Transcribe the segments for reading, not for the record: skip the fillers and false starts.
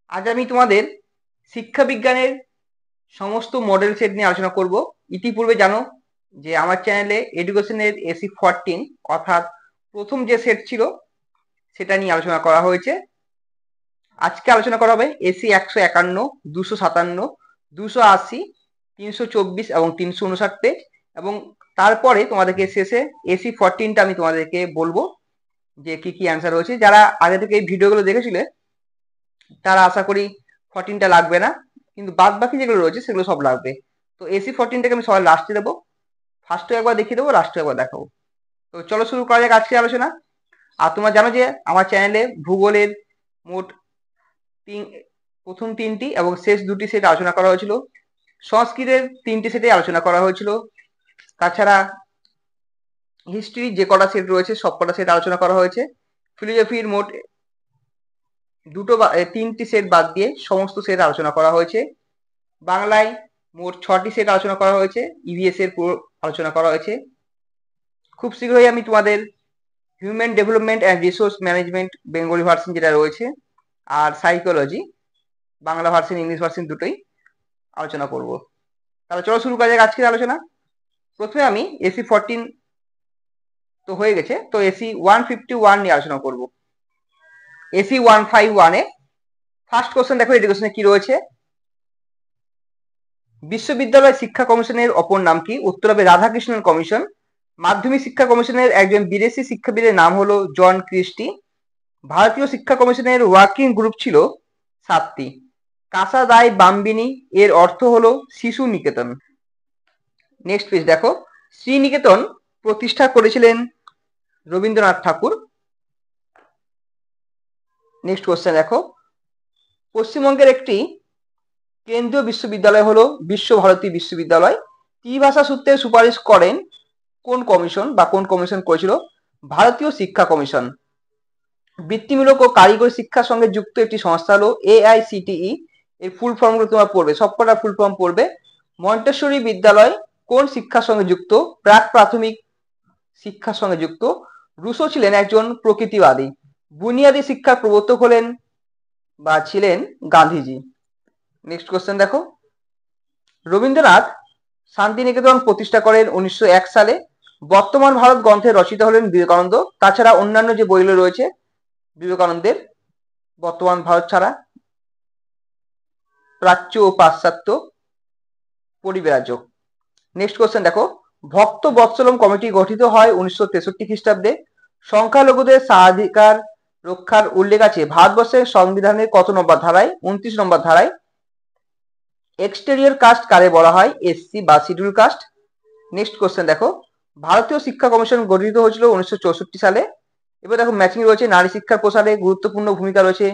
আজ আমি তোমাদের শিক্ষা বিজ্ঞানের সমস্ত মডেল সেট নিয়ে আলোচনা করব। ইতিপূর্বে জানো যে আমার চ্যানেলে এডুকেশনের এসি 14 অর্থাৎ প্রথম যে সেট ছিল সেটা নিয়ে আলোচনা করা হয়েছে। আজকে আলোচনা করা হবে এসি 151, 257, 280, 324 এবং 359 পেজ, এবং তারপরে তোমাদেরকে শেষে এসি 14টা আমি তোমাদেরকে বলবো যে কি কি অ্যান্সার হয়েছে। যারা আগে থেকে এই ভিডিওগুলো দেখেছিলে তারা আশা করি 14টা লাগবে না, কিন্তু বাদ বাকি যেগুলো রয়েছে সেগুলো সব লাগবে। তো এসি 14টাকে আমি সবার লাস্টে দেবো, ফার্স্টে একবার দেখিয়ে দেবো, লাস্টে একবার দেখাবো। তো চলো শুরু করা যাক আজকে আলোচনা। আর তোমরা জানো যে আমার চ্যানেলে ভূগোলের মোট প্রথম 3টি এবং শেষ 2টি সেট আলোচনা করা হয়েছিল, সংস্কৃতের 3টি সেটে আলোচনা করা হয়েছিল, তাছাড়া হিস্ট্রি যে কটা সেট রয়েছে সব কটা সেট আলোচনা করা হয়েছে, ফিলোজফির মোট 3টি সেট বাদ দিয়ে সমস্ত সেট আলোচনা করা হয়েছে, বাংলায় মোট 6টি সেট আলোচনা করা হয়েছে, ইভিএস এর পুরো আলোচনা করা হয়েছে। খুব শীঘ্রই আমি তোমাদের human development and resource management Bengali version যেটা রয়েছে আর psychology Bangla version English version দুটোই আলোচনা করব। তাহলে চলো শুরু করা যাক আজকের আলোচনা। প্রথমে আমি এসি 14 তো হয়ে গেছে, তো এসি 151 নিয়ে আলোচনা করব। এসি 151 এ ফার্স্ট কোশ্চেন দেখো, এডুকেশনে কি রয়েছে। বিশ্ববিদ্যালয় শিক্ষা কমিশনের অপর নাম কি? উত্তর হবে রাধাকৃষ্ণন কমিশন। মাধ্যমিক শিক্ষা কমিশনের একজন বিদেশি শিক্ষাবিদের নাম হলো জন ক্রিস্টি। ভারতীয় শিক্ষা কমিশনের ওয়ার্কিং গ্রুপ ছিল 7টি। কাসা দাই বাম্বিনী এর অর্থ হলো শিশু নিকেতন। নেক্সট পেজ দেখো, শ্রীনিকেতন প্রতিষ্ঠা করেছিলেন রবীন্দ্রনাথ ঠাকুর। নেক্সট কোশ্চেন দেখো, পশ্চিমবঙ্গের একটি কেন্দ্রীয় বিশ্ববিদ্যালয় হলো বিশ্বভারতী বিশ্ববিদ্যালয়। ত্রিভাষা সূত্রে সুপারিশ করেন কোন কমিশন বা কোন কমিশন করেছিল? ভারতীয় শিক্ষা কমিশন। বৃত্তিমূলক ও কারিগরি শিক্ষার সঙ্গে যুক্ত একটি সংস্থা হলো এআইসিটিই। এর ফুল ফর্ম গুলো তোমরা পড়বে, সবকটা ফুল ফর্ম পড়বে। মন্টেশ্বরী বিদ্যালয় কোন শিক্ষার সঙ্গে যুক্ত? প্রাক প্রাথমিক শিক্ষার সঙ্গে যুক্ত। রুশো ছিলেন একজন প্রকৃতিবাদী। বুনিয়াদী শিক্ষার প্রবর্তক হলেন বা ছিলেন গান্ধীজি। নেক্সট কোশ্চেন দেখো, রবীন্দ্রনাথ শান্তিনিকেতন প্রতিষ্ঠা করেন 1901 সালে। বর্তমান ভারত গ্রন্থের রচিতা হলেন বিবেকানন্দ। তাছাড়া অন্যান্য যে বইগুলো রয়েছে বিবেকানন্দের, বর্তমান ভারত ছাড়া, প্রাচ্য ও পাশ্চাত্য পরিব্রাজক। নেক্সট কোশ্চেন দেখো, ভক্ত বৎসলম কমিটি গঠিত হয় 1963 খ্রিস্টাব্দে। সংখ্যালঘুদের স্বাধিকার রক্ষার উল্লেখ আছে ভারতবর্ষের সংবিধানের কত নম্বর ধারায়? 29 নম্বর ধারায়। এক্সটেরিয়র কাস্ট কারে বলা হয়? এসসি বা শিডিউল কাস্ট। নেক্সট কোশ্চেন দেখো, ভারতীয় শিক্ষা কমিশন গঠিত হয়েছিল 1964 সালে। এবার দেখো ম্যাচিং রয়েছে, নারী শিক্ষার প্রসারে গুরুত্বপূর্ণ ভূমিকা রয়েছে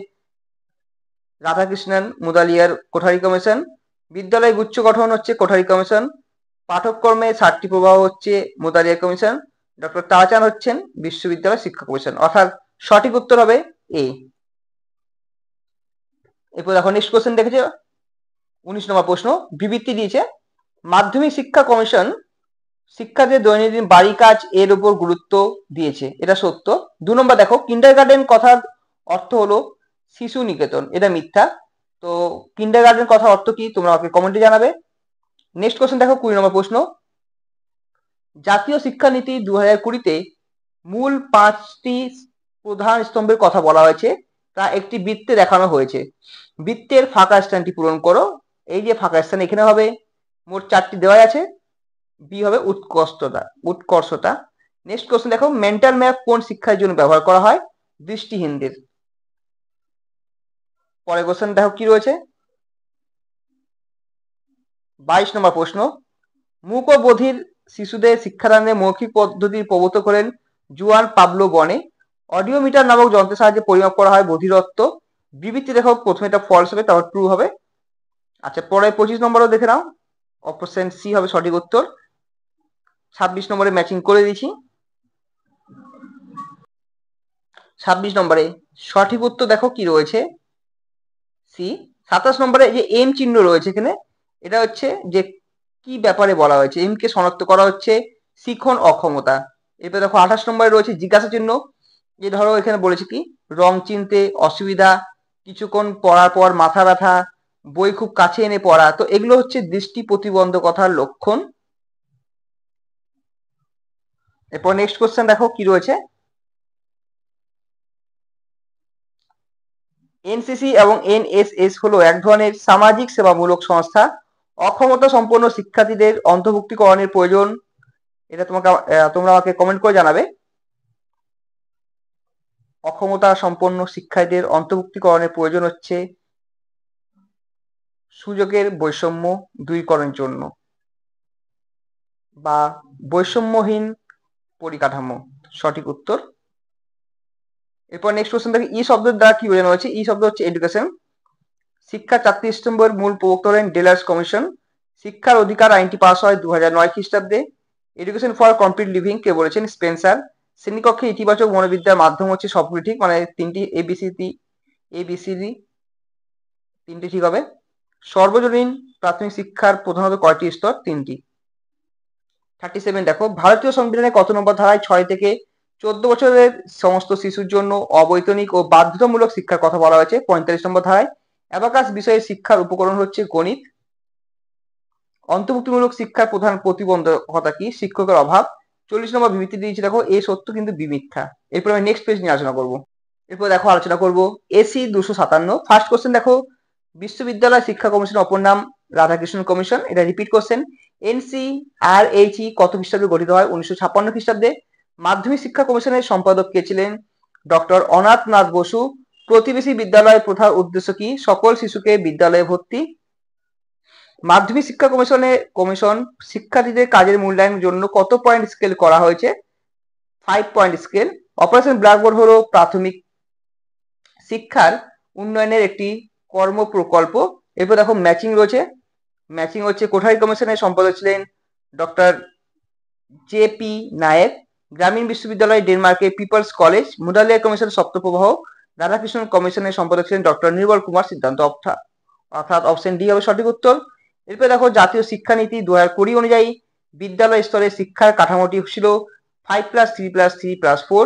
রাধাকৃষ্ণন মুদালিয়ার কোঠারি কমিশন। বিদ্যালয় গুচ্ছ গঠন হচ্ছে কোঠারি কমিশন। পাঠ্যক্রমে 7টি প্রবাহ হচ্ছে মুদালিয়ার কমিশন। ডক্টর তারাচাঁদ হচ্ছেন বিশ্ববিদ্যালয় শিক্ষা কমিশন। অর্থাৎ সঠিক উত্তর হবে এ। এরপর দেখো নেক্সট কোশ্চেন দেখেছে, 19 নম্বর প্রশ্ন, বিবৃতি দিয়েছে মাধ্যমিক শিক্ষা কমিশন শিক্ষার্থীদের দৈনন্দিন বাড়ি কাজ এর উপর গুরুত্ব দিয়েছে, এটা সত্য। 2 নম্বর দেখো, কিন্ডারগার্টেন কথার অর্থ হলো শিশু নিকেতন, এটা মিথ্যা। তো কিন্ডারগার্টেন কথার অর্থ কি তোমরা আমাকে কমেন্টে জানাবে। নেক্সট কোশ্চেন দেখো, 20 নম্বর প্রশ্ন, জাতীয় শিক্ষানীতি 2020-তে মূল 5টি প্রধান স্তম্ভের কথা বলা হয়েছে, তা একটি বৃত্তে দেখানো হয়েছে। বৃত্তের ফাঁকা স্থানটি পূরণ করো। এই যে ফাঁকা স্থান এখানে হবে, মোট 4টি দেওয়া আছে। বি হবে উৎকর্ষতা। নেক্সট কোশ্চেন দেখো, মেন্টাল ম্যাপ কোন শিক্ষার জন্য ব্যবহার করা হয়? দৃষ্টিহীনদের। পরের কোশ্চেন দেখো কি রয়েছে, 22 নম্বর প্রশ্ন, মূক ও বধির শিশুদের শিক্ষাদানে মৌখিক পদ্ধতির প্রবর্তক হলেন জুয়ান পাবলো বনে। অডিওমিটার নামক যন্ত্রের সাহায্যে পরিমাপ করা হয় বধিরত্ব। বিবৃতি দেখো, প্রথমে এটা ফলস হবে, তারপর ট্রু হবে। আচ্ছা, পরে 25 নম্বরও দেখে নাও, অপশন সি হবে সঠিক উত্তর। 26 নম্বরে ম্যাচিং করে দিয়েছি। 26 নম্বরে সঠিক উত্তর দেখো কি রয়েছে, সি। 27 নম্বরে যে এম চিহ্ন রয়েছে এখানে, এটা হচ্ছে যে কি ব্যাপারে বলা হয়েছে, এম কে শনাক্ত করা হচ্ছে শিখন অক্ষমতা। এরপরে দেখো 28 নম্বরে রয়েছে জিজ্ঞাসা চিহ্ন, যে ধরো এখানে বলেছে কি রং চিনতে অসুবিধা, কিছুক্ষণ পড়ার পর মাথা ব্যথা, বই খুব কাছে এনে পড়া, তো এগুলো হচ্ছে দৃষ্টি প্রতিবন্ধকতার লক্ষণ। এরপর নেক্সট কোশ্চেন দেখো কি রয়েছে। এনসিসি এবং এনএসএস হলো এক ধরনের সামাজিক সেবামূলক সংস্থা। অক্ষমতা সম্পন্ন শিক্ষার্থীদের অন্তর্ভুক্তিকরণের প্রয়োজন। এটা তোমরা আমাকে কমেন্ট করে জানাবে। অক্ষমতা সম্পন্ন শিক্ষার্থীদের অন্তর্ভুক্তিকরণের প্রয়োজন হচ্ছে সুযোগের বৈষম্য দূরীকরণের জন্য বা বৈষম্যহীন পরিকাঠামো। সঠিক উত্তর। এরপর নেক্সট কোশ্চেন দেখি ই শব্দের দ্বারা কি বোঝানো হয়েছে। ই শব্দ হচ্ছে এডুকেশন। শিক্ষা 4টি স্তম্ভের মূল প্রবক্তা হলেন ডেলার্স কমিশন। শিক্ষার অধিকার আইনটি পাস হয় 2009 খ্রিস্টাব্দে। এডুকেশন ফর কমপ্লিট লিভিং কে বলেছেন স্পেন্সার। শ্রেণীকক্ষে ইতিবাচক মনোবিদ্যার মাধ্যম হচ্ছে সবগুলি ঠিক, মানে তিনটি এবিসিডি তিনটি ঠিক হবে। সর্বজনীন প্রাথমিক শিক্ষার প্রধানত কয়টি স্তর? 3টি। 37 দেখো ভারতীয় সংবিধানের কত নম্বর ধারায় 6 থেকে 14 বছরের সমস্ত শিশুর জন্য অবৈতনিক ও বাধ্যতামূলক শিক্ষার কথা বলা হয়েছে? 45 নম্বর ধারায়। অ্যাবাকাস বিষয়ে শিক্ষার উপকরণ হচ্ছে গণিত। অন্তর্ভুক্তিমূলক শিক্ষার প্রধান প্রতিবন্ধকতা কি? শিক্ষকের অভাব। 40 নম্বর বিবৃতি দিয়েছি দেখো এ সত্য কিন্তু বি মিথ্যা। এরপর আমি নেক্সট পেজ নিয়ে আলোচনা করব। এরপর দেখো আলোচনা করব এসি 257। ফার্স্ট কোশ্চেন দেখো বিশ্ববিদ্যালয় শিক্ষা কমিশন অপর নাম রাধাকৃষ্ণন কমিশন। এটা রিপিট কোশ্চেন। এনসিআরএইচই কত খ্রিস্টাব্দে গঠিত হয়? 1956 খ্রিস্টাব্দে। মাধ্যমিক শিক্ষা কমিশনের সম্পাদক কে ছিলেন? ডক্টর অনাথনাথ বসু। প্রতিবেশী বিদ্যালয় প্রথার উদ্দেশ্য কি? সকল শিশুকে বিদ্যালয়ে ভর্তি। মাধ্যমিক শিক্ষা কমিশন শিক্ষার্থীদের কাজের মূল্যায়নের জন্য কত পয়েন্ট স্কেল করা হয়েছে? 5 পয়েন্ট স্কেল। অপারেশন ব্ল্যাকবোর্ড হলো প্রাথমিক শিক্ষার উন্নয়নের একটি কর্ম প্রকল্প। এরপর দেখো ম্যাচিং রয়েছে। ম্যাচিং হচ্ছে কোঠারি কমিশনের সম্পাদক ছিলেন ডক্টর জে.পি. নায়েক। গ্রামীণ বিশ্ববিদ্যালয় ডেনমার্কের পিপলস কলেজ। মুডালিয়ার কমিশনের সপ্তপ্রবাহ। রাধাকৃষ্ণন কমিশনের সম্পাদক ছিলেন ডক্টর নির্মল কুমার সিদ্ধান্ত। অর্থাৎ অপশন ডি হবে সঠিক উত্তর। এরপর দেখো জাতীয় শিক্ষানীতি 2020 অনুযায়ী বিদ্যালয় স্তরে শিক্ষার কাঠামোটি ছিল 5+3+3+4।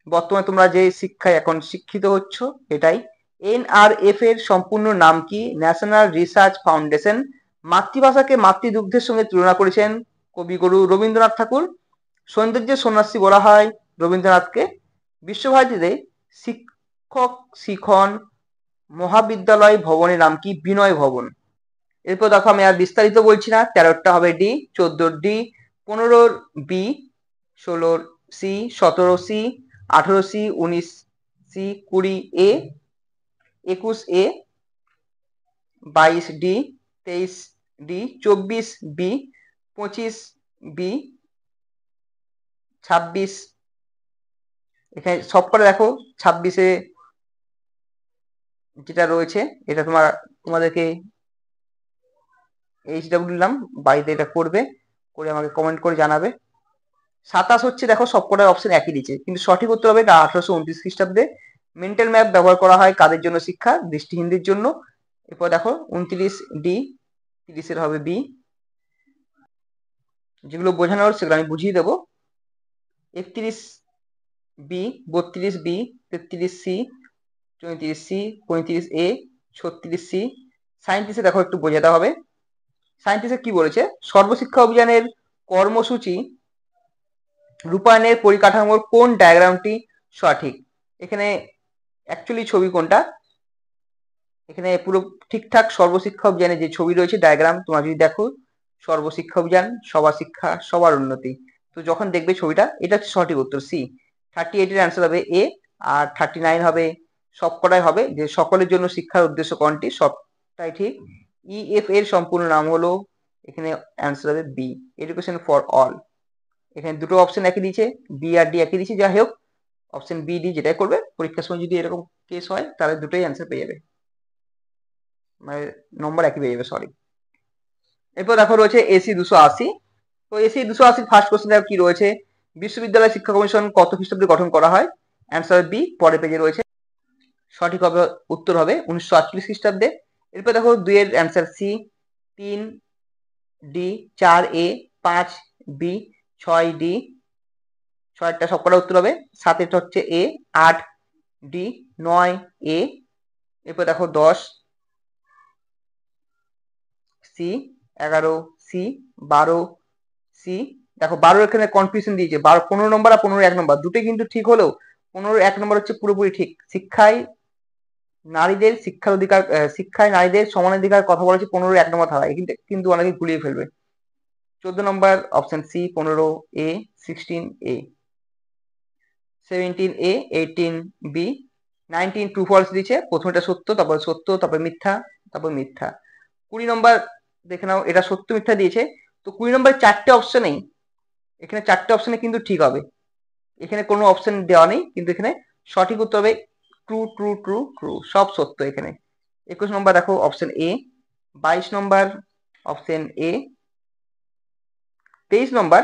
বর্তমানে তোমরা যে শিক্ষায় এখন শিক্ষিত হচ্ছ এটাই। এনআরএফ এর সম্পূর্ণ নাম কি? National research foundation. মাতৃভাষাকে মাতৃদুগ্ধের সঙ্গে তুলনা করেছেন কবিগুরু রবীন্দ্রনাথ ঠাকুর। সৌন্দর্যের সন্ন্যাসী বলা হয় রবীন্দ্রনাথকে। বিশ্বভারতীতে শিক্ষক শিখন মহাবিদ্যালয় ভবনের নাম কি? বিনয় ভবন। এরপর দেখো আমি আর বিস্তারিত বলছি না। 13টা হবে D, 14 D, 15 B, 16 C, 17 C, 18 C, 19 C, 20 A, 21 A, 22 D, 23 D, 24 B, 25 B, 26 এখানে সবকটা দেখো 26-এ যেটা রয়েছে এটা তোমাদেরকে এইচডব্লিউ দিলাম, বাড়িতে এটা করবে, করে আমাকে কমেন্ট করে জানাবে। 27 হচ্ছে দেখো সবকটা অপশন একই দিচ্ছে, কিন্তু সঠিক উত্তর হবে 1829 খ্রিস্টাব্দে। মেন্টাল ম্যাপ ব্যবহার করা হয় কাদের জন্য? শিক্ষা দৃষ্টিহীনদের জন্য। এরপর দেখো 29 ডি, 30-এর হবে বি। যেগুলো বোঝানোর সেগুলো আমি বুঝিয়ে দেবো। 31 বি, 32 বি, 33 সি, 34 সি, 35 এ, 36 সি। 37-এ দেখো একটু বোঝাতে হবে। 37-এ কি বলেছে? সর্বশিক্ষা অভিযানের কর্মসূচি রূপায়ণের পরিকাঠামোর কোন ডায়াগ্রামটি সঠিক? এখানে অ্যাকচুয়ালি ছবি কোনটা? এখানে পুরো ঠিকঠাক সর্বশিক্ষা অভিযানের যে ছবি রয়েছে ডায়াগ্রাম তোমরা যদি দেখো, সর্বশিক্ষা অভিযান, সবার শিক্ষা সবার উন্নতি, তো যখন দেখবে ছবিটা, এটা হচ্ছে সঠিক উত্তর সি। 38-এর অ্যান্সার হবে এ। আর 39 হবে, সবকটাই হবে যে সকলের জন্য শিক্ষার উদ্দেশ্য কোনটি, সবটাই ঠিক। ইএফ এর সম্পূর্ণ নাম হলো, এখানে অ্যান্সার হবে বি, এডুকেশন ফর অল। এখানে দুটো অপশন একই দিয়েছে, বি আর ডি একই দিয়েছে, যাই হোক অপশন বি ডি যেটাই করবে পরীক্ষার সময় যদি এরকম কেস হয় তাহলে দুটোই অ্যান্সার পেয়ে যাবে, মানে নম্বর একই পেয়ে যাবে, সরি। এরপর দেখো রয়েছে এসি 280। তো এসি 280 ফার্স্ট কোশ্চেন দেখো কি রয়েছে। বিশ্ববিদ্যালয় শিক্ষা কমিশন কত খ্রিস্টাব্দে গঠন করা হয়? অ্যান্সার বি, পরের পেজে রয়েছে। সঠিক হবে, উত্তর হবে 1948 খ্রিস্টাব্দে। এরপর দেখো 2 এর অ্যান্সার সি, 3 ডি, 4 এ, 5 বি, 6 ডি, 6টা সবকটা উত্তর হবে। 7 হচ্ছে এ, 8 ডি, 9 এ, এরপর দেখো 10 সি, 11 সি, 12 সি। দেখো 12 এখানে কনফিউশন দিয়েছে, 15 নম্বর আর 15 1 নম্বর দুটোই কিন্তু ঠিক হলেও 15 1 নম্বর হচ্ছে পুরোপুরি ঠিক। শিক্ষায় নারীদের শিক্ষার অধিকার, শিক্ষায় নারীদের সমানাধিকার কথা বলেছে 15 1 নম্বর ধারায়, কিন্তু অনেকে গুলিয়ে ফেলবে। 14 নম্বর অপশন সি 15 এ, 16 এ, 17 এ, 18 বি, 19 ট্রু ফলস দিয়েছে, প্রথমটা সত্য, তারপর মিথ্যা, তারপর মিথ্যা। 20 নম্বর দেখে নাও, এটা সত্য মিথ্যা দিয়েছে। তো 20 নম্বর চারটে অপশনেই, এখানে চারটে অপশনে কিন্তু ঠিক হবে, এখানে কোনো অপশন দেওয়া নেই, কিন্তু এখানে সঠিক উত্তর হবে ট্রু ট্রু ট্রু ট্রু, সব সত্য এখানে। 21 নম্বর দেখো অপশন এ, 22 নম্বর অপশন এ, 23 নম্বর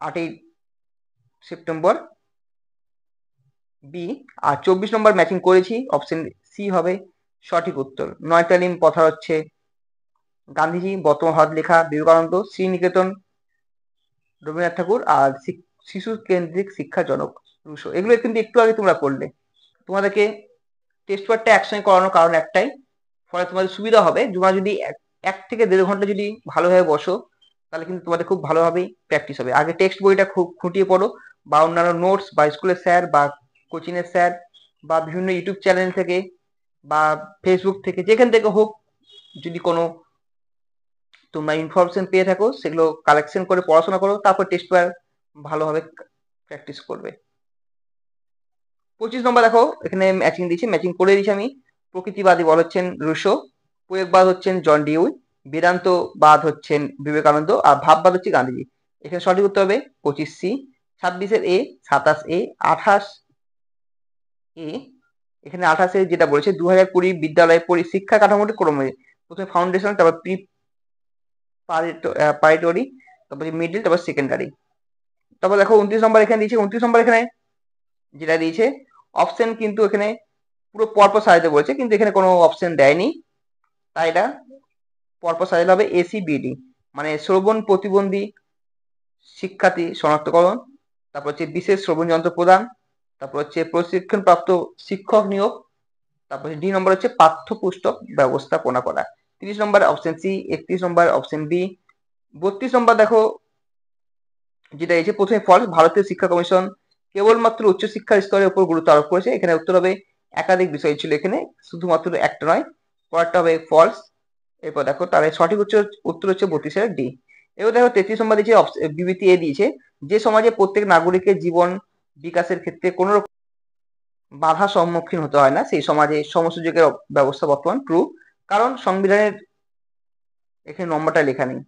8ই সেপ্টেম্বর বি, আর 24 নম্বর ম্যাচিং করেছি, অপশন সি হবে সঠিক উত্তর। নয়তালিম পথা হচ্ছে গান্ধীজি, বর্তমান ভারত লেখা বিবেকানন্দ, শ্রীনিকেতন রবীন্দ্রনাথ ঠাকুর, আর শিশু কেন্দ্রিক শিক্ষার জনক রুশো। এগুলো কিন্তু একটু আগে তোমরা পড়লে। তোমাদেরকে টেস্ট পেপারটা একসঙ্গে করানোর কারণ একটাই, ফলে তোমাদের সুবিধা হবে। তোমরা যদি 1 থেকে 1.5 ঘন্টা যদি ভালোভাবে বসো, তাহলে কিন্তু তোমাদের খুব ভালোভাবেই প্র্যাকটিস হবে। আগে টেক্সট বইটা খুব খুঁটিয়ে পড়ো, বা অন্যান্য নোটস বা স্কুলের স্যার বা কোচিং এর স্যার বা বিভিন্ন ইউটিউব চ্যানেল থেকে বা ফেসবুক থেকে, যেখান থেকে হোক, যদি কোনো তোমরা ইনফরমেশন পেয়ে থাকো, সেগুলো কালেকশন করে পড়াশোনা করো, তারপর টেস্ট পেপার ভালোভাবে প্র্যাকটিস করবে। 25 নম্বর দেখো এখানে ম্যাচিং দিয়েছি, ম্যাচিং করে দিয়েছি আমি। প্রকৃতিবাদী বল হচ্ছেন রুশো, প্রয়োগবাদ হচ্ছেন জন ডিউই, বেদান্তবাদ হচ্ছেন বিবেকানন্দ, আর ভাববাদ হচ্ছে গান্ধীজি। এখানে সঠিক উত্তর হবে 25 সি। 26 এ, 27 এ, 28 এ, এখানে 28 এ যেটা বলেছে 2020 বিদ্যালয় শিক্ষা কাঠামোটি ক্রমে প্রথমে ফাউন্ডেশন, তারপর প্রি পারেটরি, তারপর মিডল, তারপর সেকেন্ডারি। তারপর দেখো 29 নম্বর এখানে দিয়েছে, 29 নম্বর এখানে যেটা দিয়েছে অপশন কিন্তু এখানে পুরো পরপর সাজাতে বলেছে, কিন্তু এখানে কোনো অপশন দেয়নি, তাই এটা পরপর সাজাতে হবে এসিবিডি, মানে শ্রবণ প্রতিবন্ধী শিক্ষার্থী শনাক্তকরণ, তারপর হচ্ছে বিশেষ শ্রবণ যন্ত্র প্রদান, তারপর হচ্ছে প্রশিক্ষণপ্রাপ্ত শিক্ষক নিয়োগ, তারপর ডি নম্বর হচ্ছে পাঠ্যপুস্তক ব্যবস্থাপনা করা। 30 নম্বর অপশন সি, 31 নম্বর অপশন বি, 32 নম্বর দেখো যেটা এসে প্রথমে ফলস, ভারতীয় শিক্ষা কমিশন কেবলমাত্র উচ্চশিক্ষার স্তরের উপর গুরুত্ব আরোপ করেছে। এখানে উত্তর হবে একাধিক বিষয় ছিল, এখানে শুধুমাত্র একটা নয়। পরেরটা হবে ফলস। এরপর দেখো তাহলে সঠিক উত্তর হচ্ছে 32 ডি। এবার দেখো 33 নম্বর দিয়েছে বিবৃতি এ দিয়েছে, যে সমাজে প্রত্যেক নাগরিকের জীবন বিকাশের ক্ষেত্রে কোনো রকম বাধা সম্মুখীন হতে হয় না, সেই সমাজে সমসুযোগের ব্যবস্থা বর্তমান ট্রু, কারণ সংবিধানের এখানে নম্বরটা লেখা নেই।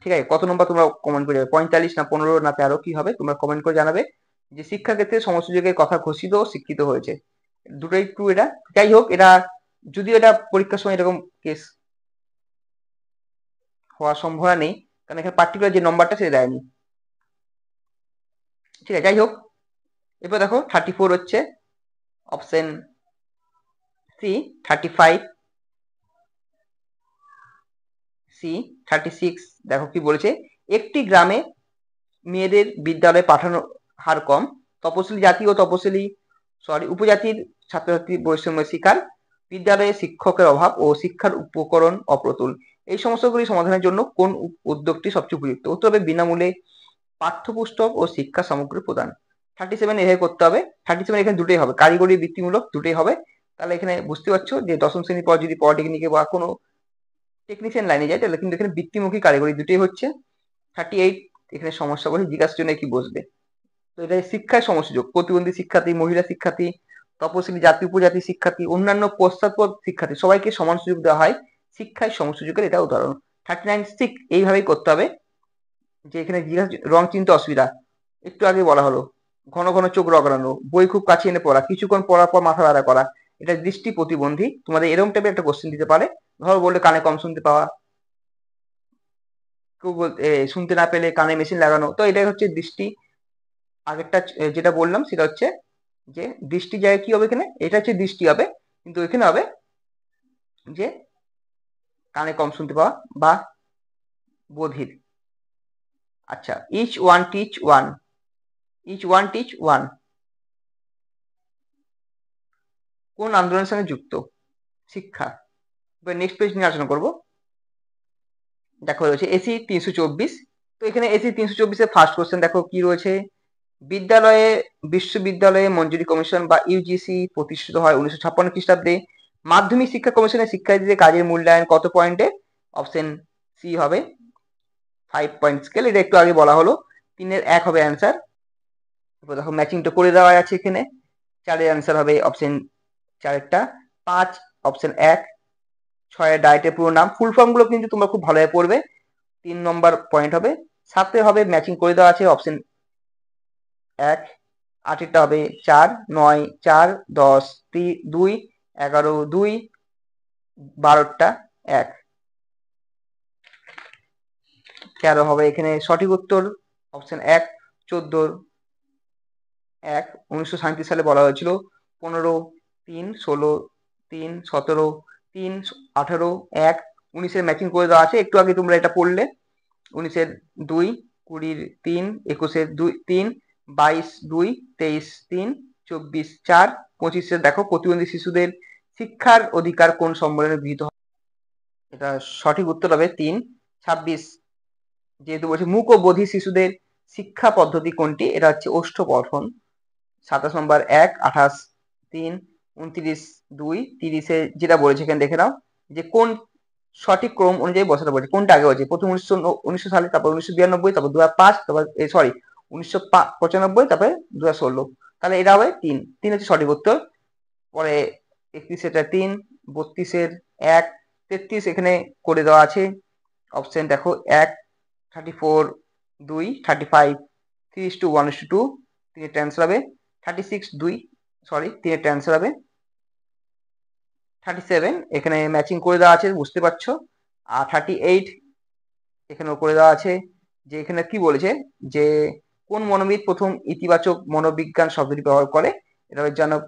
ঠিক আছে, কত নম্বর তোমরা কমেন্ট করে যাবে, 45 না 15 না 13 কি হবে, তোমরা কমেন্ট করে জানাবে। যে শিক্ষাক্ষেত্রে সমসুযোগের কথা ঘোষিত ও স্বীকৃত হয়েছে, দুটোই ট্রু এটা। যাই হোক, এটা যদিও এটা পরীক্ষার সময় এরকম কেস হওয়ার সম্ভাবনা নেই, কারণ এখানে পার্টিকুলার যে নম্বরটা সেটা দেয়নি। ঠিক আছে, যাই হোক, এরপর দেখো 34 হচ্ছে অপশন সি, 35 সি, 36 দেখো কি বলেছে, একটি গ্রামে মেয়েদের বিদ্যালয়ে পাঠানোর হার কম, তপশিলি জাতি ও উপজাতির ছাত্রছাত্রী বৈষম্য শিকার, বিদ্যালয়ে শিক্ষকের অভাব ও শিক্ষার উপকরণ অপ্রতুল। এই সমস্যাগুলি সমাধানের জন্য কোন উদ্যোগটি সবচেয়ে উপযুক্ত? উত্তর হবে বিনামূল্যে পাঠ্যপুস্তক ও শিক্ষা সামগ্রী প্রদান। 37 এভাবে করতে হবে। 37 এখানে দুটোই হবে, কারিগরি বৃত্তিমূলক দুটোই হবে। তাহলে এখানে বুঝতে পারছো যে দশম শ্রেণীর পর যদি পলিটেকনিকে বা কোনো টেকনিশিয়ান লাইনে যায়, তাহলে কিন্তু এখানে বৃত্তিমুখী কারিগরি দুটোই হচ্ছে। 38 এখানে সমস্যা বলে জিজ্ঞাসার জন্য কি বসবে, তো এটা শিক্ষায় সমসুযোগ, প্রতিবন্ধী শিক্ষার্থী, মহিলা শিক্ষার্থী, তপশিলি জাতি উপজাতি শিক্ষার্থী, অন্যান্য পশ্চাৎপদ শিক্ষার্থী, সবাইকে সমান সুযোগ দেওয়া হয়, শিক্ষায় সমসুযোগের এটা উদাহরণ। 39 ঠিক এইভাবেই করতে হবে, যে এখানে জিজ্ঞাসা রং চিনতে অসুবিধা, একটু আগে বলা হলো, ঘন ঘন চোখ রগড়ানো, বই খুব কাছে এনে পড়া, কিছুক্ষণ পড়ার পর মাথা ব্যথা করা, এটা দৃষ্টি প্রতিবন্ধী। তোমাদের এরকম টাইপের একটা কোশ্চেন দিতে পারে, ধরো বললে কানে কম শুনতে পাওয়া, কেউ শুনতে না পেলে কানে মেশিন লাগানো, তো এটাই হচ্ছে দৃষ্টি। আগেরটা যেটা বললাম সেটা হচ্ছে যে দৃষ্টি জায়গায় কি হবে, এখানে এটা হচ্ছে দৃষ্টি হবে, কিন্তু এখানে হবে যে কানে কম শুনতে পাওয়া বা বধির। আচ্ছা, each one teach one, each one teach one, কোন আন্দোলনের সঙ্গে যুক্ত? শিক্ষা। এবার নেক্সট পেজ নিয়ে আলোচনা করবো। দেখো রয়েছে এসি 324। তো এখানে এসি 324 ফার্স্ট কোশ্চেন দেখো কি রয়েছে, বিশ্ববিদ্যালয়ে মঞ্জুরি কমিশন বা ইউজিসি প্রতিষ্ঠিত হয় 1956 খ্রিস্টাব্দে। মাধ্যমিক শিক্ষা কমিশনের শিক্ষার্থীদের কাজের মূল্যায়ন কত পয়েন্টে? অপশন সি হবে 5 পয়েন্ট স্কেল। এটা একটু আগে বলা হলো। 3-এর 1 হবে অ্যান্সার। এবার দেখো ম্যাচিংটা করে দেওয়া আছে এখানে। 4-এর অ্যান্সার হবে অপশন 4-এরটা। 5 অপশন 1। 6-এর ডায়েটের পুরো নাম। ফুল ফর্ম গুলো কিন্তু তোমরা খুব ভালোভাবে পড়বে। 3 নম্বর পয়েন্ট হবে। 7-এ হবে ম্যাচিং করে দেওয়া আছে অপশন 1। 8-এরটা হবে 4, 9, 4, 10, 2, 11, 2, 12টা 1। 13 হবে এখানে সঠিক উত্তর অপশন 1। 14-র 1 1937 সালে বলা হয়েছিল। 15, 3, 16, 3, 17, 3, 18, 1 19-এর ম্যাচিং করে দেওয়া আছে। একটু আগে তোমরা এটা পড়লে। 19-এর 2, 20-র 3, 21-এর 2, 3, 22, 2, 23, 3, 24, 4, 25-এর দেখো প্রতিবন্ধী শিশুদের শিক্ষার অধিকার কোন সম্মেলনে গৃহীত হয়? এটা সঠিক উত্তর হবে 3। 26 যেহেতু বলছে মূক ও বধির শিশুদের শিক্ষা পদ্ধতি কোনটি? এটা হচ্ছে ওষ্ঠ পঠন। 27 নম্বর 1, 28, 3, 29, 2, 30-এ যেটা বলেছে এখানে দেখে নাও যে কোন সঠিক ক্রম অনুযায়ী বসাতে বলছে, কোনটা আগে হয়েছে। প্রথম 1900 সালে, তারপর 1992, তারপর 2005, তারপর 1995, তারপরে 2016। তাহলে এটা হবে 3। 3 হচ্ছে সঠিক উত্তর। পরে 31-এটা 3, 32-এর 1, 33 এখানে করে দেওয়া আছে। অপশন দেখো 1, 34, 2, 35, 3:1:2। 3-এর অ্যান্সার হবে 36, 2 3-এর অ্যান্সার হবে 37। এখানে ম্যাচিং করে দেওয়া আছে বুঝতে পারছো। আর 38 এখানেও করে দেওয়া আছে। যে এখানে কি বলেছে যে কোন মনোবিদ প্রথম ইতিবাচক মনোবিজ্ঞান শব্দটি ব্যবহার করে? এটা হচ্ছে জনক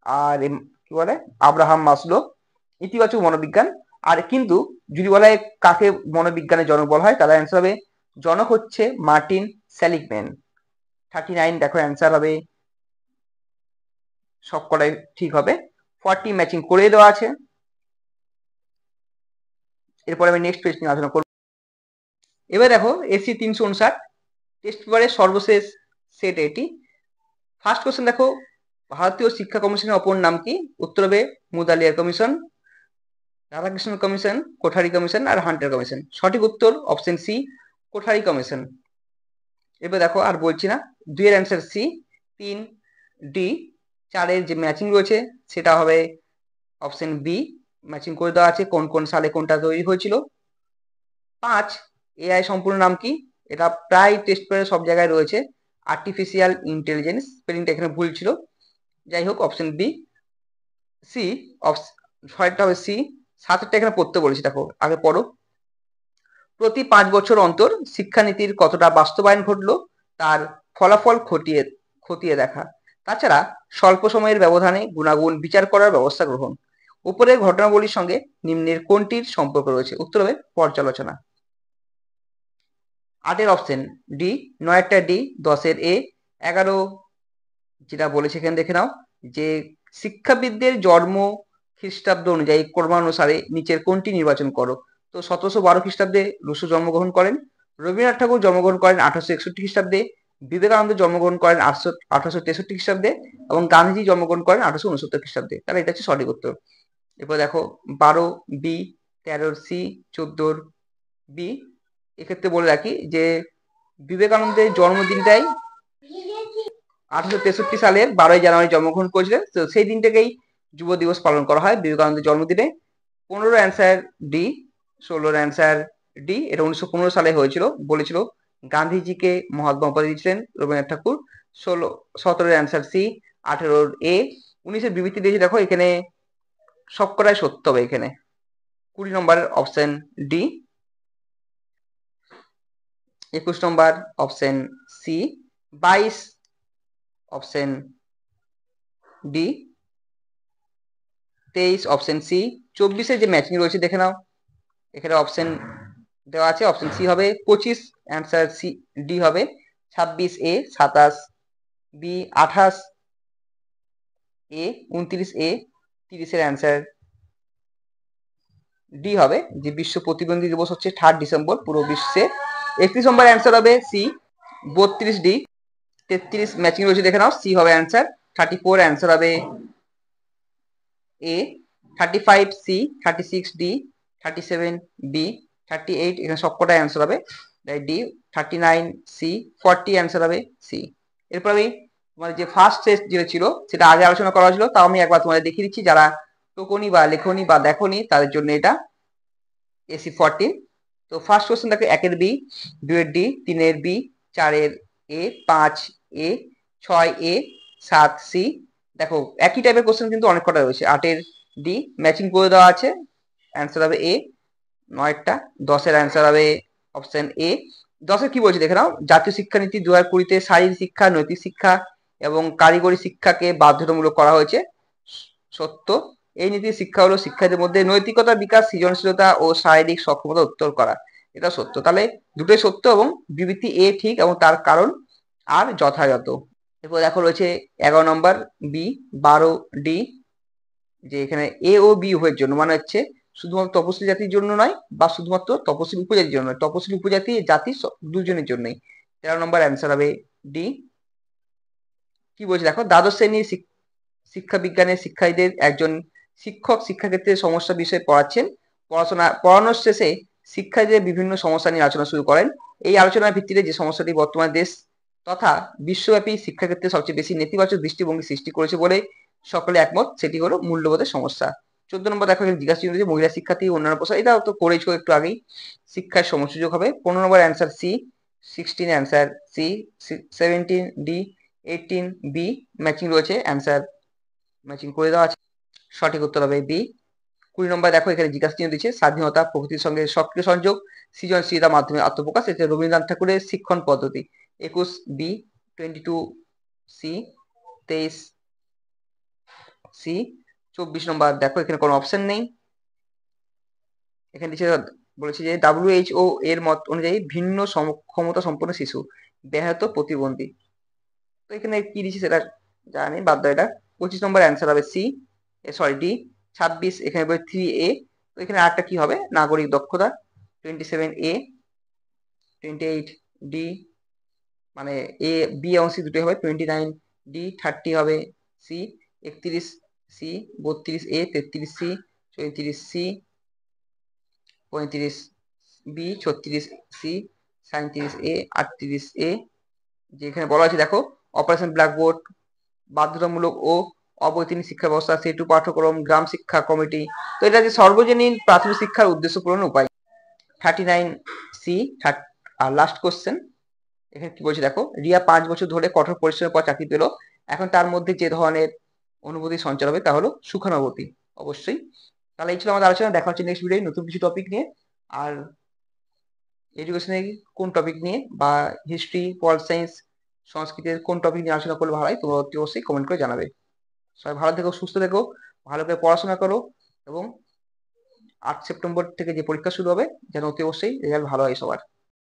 আর কি বলে আব্রাহাম মাসলো। ইতিবাচক মনোবিজ্ঞান। আর কিন্তু যদি বলা হয় কাকে মনোবিজ্ঞানের জনক বলা হয়, তাহলে অ্যান্সার হবে জনক হচ্ছে মার্টিন সেলিগম্যান। 39 দেখো অ্যান্সার হবে সবকটাই ঠিক হবে। 40 ম্যাচিং করে দেওয়া আছে। এরপরে আমি নেক্সট পেজ নিয়ে আলোচনা করব। এবার দেখো এসি 359 টেস্ট পেপারের সর্বশেষ সেট এটি। ফার্স্ট কোশ্চেন দেখো ভারতীয় শিক্ষা কমিশনের অপর নাম কি? উত্তর হবে Mudaliar commission, Radhakrishna commission, Kothari commission আর হান্টার কমিশন। সঠিক উত্তর অপশন সি কোঠারি কমিশন। এবার দেখো আর বলছি না। 2-এর অ্যান্সার সি। 3, ডি। 4-এর যে ম্যাচিং রয়েছে সেটা হবে অপশন বি। ম্যাচিং করে দেওয়া আছে কোন কোন সালে কোনটা তৈরি হয়েছিল। 5 এআই সম্পূর্ণ নাম কি? এটা প্রায় টেস্ট পেপারে সব জায়গায় রয়েছে, আর্টিফিশিয়াল ইন্টেলিজেন্স। স্পেলিংটা এখানে ভুল ছিল। যাই হোক অপশন বি। সি ছয়টা হবে সি। 7-এরটা এখানে পড়তে বলেছি, দেখো আগে পড়ো। প্রতি 5 বছর অন্তর শিক্ষানীতির কতটা বাস্তবায়ন ঘটলো তার ফলাফল খতিয়ে দেখা। তাছাড়া স্বল্প সময়ের ব্যবধানে গুণাগুণ বিচার করার ব্যবস্থা গ্রহণ। উপরের ঘটনাবলীর সঙ্গে নিম্নের কোনটির সম্পর্ক রয়েছে? উত্তর হবে পর্যালোচনা। 8-এর অপশন ডি। 9-এরটা ডি। 10-এর এ। 11 যেটা বলেছে এখানে দেখে নাও যে শিক্ষাবিদদের জন্ম খ্রিস্টাব্দ অনুযায়ী ক্রমানুসারে নিচের কোনটি নির্বাচন করো। তো 1712 খ্রিস্টাব্দে রুশো জন্মগ্রহণ করেন। রবীন্দ্রনাথ ঠাকুর জন্মগ্রহণ করেন 1861 খ্রিস্টাব্দে। বিবেকানন্দ জন্মগ্রহণ করেন 1863 খ্রিস্টাব্দে এবং গান্ধীজি জন্মগ্রহণ করেন 1869 খ্রিস্টাব্দে। তাহলে এটা হচ্ছে সঠিক উত্তর। এরপর দেখো 12 বি, 13 সি, 14 বি। এক্ষেত্রে বলে রাখি যে বিবেকানন্দের জন্মদিনটাই 1863 সালের 12ই জানুয়ারি জন্মগ্রহণ করেছিলেন। তো সেই দিনটাকেই যুব দিবস পালন করা হয় বিবেকানন্দের জন্মদিনে। 15 অ্যান্সার ডি। 16 answer D. এটা 1915 সালে হয়েছিল। বলেছিল গান্ধীজিকে মহাত্মা উপাধি দিয়েছিলেন রবীন্দ্রনাথ ঠাকুর। 17 অ্যান্সার সি। 18 এ। 19-এর বিবৃতি দিয়েছে দেখো এখানে সবকটাই সত্য হবে এখানে। 20 নম্বরের অপশন ডি। 21 নম্বর option C. 22 option D. 23 option C. 24-এ যে ম্যাচিং রয়েছে দেখে নাও এখানে অপশন দেওয়া আছে অপশন সি হবে। 25 অ্যান্সার সি ডি হবে। 26 এ। 27 বি। 28 এ। 29 এ। 30-এর অ্যান্সার ডি হবে, যে বিশ্ব প্রতিবন্ধী দিবস হচ্ছে 3 ডিসেম্বর পুরো বিশ্বে। 31 নম্বর অ্যান্সার হবে সি 32 ডি। 33 ম্যাচিং রয়েছে দেখে নাও, সি হবে অ্যান্সার। 34 অ্যান্সার হবে এ। 35 সি, 36 ডি, 37 বি, 38 এখানে সবকটা অ্যান্সার হবে ডি। 39 সি, 40 অ্যান্সার হবে সি। এরপর আমি তোমাদের যে ফার্স্ট টেস্ট যেটা ছিল সেটা আগে আলোচনা করা হয়েছিল, তাও আমি একবার তোমাদের দেখিয়ে দিচ্ছি, যারা টোকনি বা লেখনি বা দেখনি তাদের জন্য এটা এসি 14। তো ফার্স্ট কোশ্চেন দেখো, 1-এর বি, 2-এর ডি, 3-এর বি, 4-এর এ, 5 এ, 6 এ, 7 সি। দেখো একই টাইপের কোশ্চেন কিন্তু অনেক কটা রয়েছে। 8-এর ডি ম্যাচিং করে দেওয়া আছে, অ্যান্সার হবে এ। 9টা 10-এর অ্যান্সার হবে অপশন এ। 10-এর কি বলছে দেখে নাও, জাতীয় শিক্ষানীতি 2020-তে শারীরিক শিক্ষা, নৈতিক শিক্ষা এবং কারিগরি শিক্ষাকে বাধ্যতামূলক করা হয়েছে। সত্য। এই নীতির শিক্ষা হলো শিক্ষার্থীদের মধ্যে নৈতিকতা বিকাশ, সৃজনশীলতা ও শারীরিক সক্ষমতা উত্তর করা। এটা সত্য। তাহলে দুটোই সত্য এবং বিবৃতি এ ঠিক এবং তার কারণ আর যথাযথ। এরপর দেখো রয়েছে 11 নম্বর বি, 12 ডি, যে এখানে এ ও বি উভয়ের জন্য, মানে হচ্ছে শুধুমাত্র তপশিলি জাতির জন্য নয় বা শুধুমাত্র তপশিলি উপজাতির জন্য নয়, তপশিলি উপজাতি জাতি দুজনের জন্যই। 13 নম্বর অ্যান্সার হবে ডি। কি বলছে দেখো, দ্বাদশ শ্রেণীর শিক্ষা বিজ্ঞানের শিক্ষার্থীদের একজন শিক্ষক শিক্ষাক্ষেত্রে সমস্যা বিষয়ে পড়াচ্ছেন। পড়ানোর শেষে শিক্ষার্থীদের বিভিন্ন সমস্যা নিয়ে আলোচনা শুরু করেন। এই আলোচনার ভিত্তিতে যে সমস্যাটি বর্তমানে দেশ তথা বিশ্বব্যাপী শিক্ষাক্ষেত্রে সবচেয়ে বেশি নেতিবাচক দৃষ্টিভঙ্গি সৃষ্টি করেছে বলে সকলে একমত, সেটি হলো মূল্যবোধের সমস্যা। 14 নম্বর দেখো, জিজ্ঞাসা চিহ্ন দিয়েছে মহিলা শিক্ষার্থী অন্যান্য প্রশ্ন, এটাও তো করেছো একটু আগেই। শিক্ষার সমসুযোগ হবে। 15 নম্বর answer C. 16 answer C. 17 D, 18 B matching রয়েছে, অ্যান্সার ম্যাচিং করে দেওয়া আছে, সঠিক উত্তর হবে বি। 20 নম্বর দেখো, এখানে জিজ্ঞাসা চিহ্ন দিচ্ছে স্বাধীনতা, প্রকৃতির সঙ্গে সক্রিয় সংযোগ, সৃজনশীলতার মাধ্যমে আত্মপ্রকাশ, এটা রবীন্দ্রনাথ ঠাকুরের শিক্ষণ পদ্ধতি। 21 বি, 22 সি, 23 সি। 24 নম্বর দেখো, এখানে কোনো অপশন নেই। এখানে দিচ্ছে, বলেছে যে WHO এর মত অনুযায়ী ভিন্ন ক্ষমতা সম্পন্ন শিশু ব্যাহত প্রতিবন্ধী। তো এখানে কি দিচ্ছে সেটা জানি, বাদ দাও এটা। 25 নম্বর অ্যান্সার হবে সি, সরি ডি। 26 এখানে 3A। তো এখানে আরেকটা কি হবে, নাগরিক দক্ষতা। 27 এ। 28 ডি, মানে এ বি এবং সি দুটোই হবে। 29 ডি। 30 হবে সি। 31 সি। 32 এ। 33 সি। 34 সি। 35 বি। 36 সি। 37 এ। 38 এ। যেখানে বলা আছে দেখো, অপারেশন ব্ল্যাকবোর্ড, বাধ্যতামূলক ও অবৈতনিক শিক্ষা ব্যবস্থা, সেতু পাঠ্যক্রম, গ্রাম শিক্ষা কমিটি। তো এটা যে সর্বজনীন প্রাথমিক শিক্ষার উদ্দেশ্য পূরণের উপায়। 39 সি। আর লাস্ট কোশ্চেন, এখানে কি বলছে দেখো, রিয়া 5 বছর ধরে কঠোর পরিশ্রমের পর চাকরি পেল, এখন তার মধ্যে যে ধরনের অনুভূতি সঞ্চার হবে তা হলো সুখানুভূতি। অবশ্যই। তাহলে এই ছিল আমাদের আলোচনা, দেখা হচ্ছে নেক্সট ভিডিও নতুন কিছু টপিক নিয়ে। আর এডুকেশনের কোন টপিক নিয়ে বা হিস্ট্রি, পল সায়েন্স, সংস্কৃতের কোন টপিক নিয়ে আলোচনা করলে ভালো হয় তোমরা অতি অবশ্যই কমেন্ট করে জানাবে। সবাই ভালো থেকো, সুস্থ থেকো, ভালো করে পড়াশোনা করো এবং 8 সেপ্টেম্বর থেকে যে পরীক্ষা শুরু হবে যেন অতি অবশ্যই রেজাল্ট ভালো হয় সবার।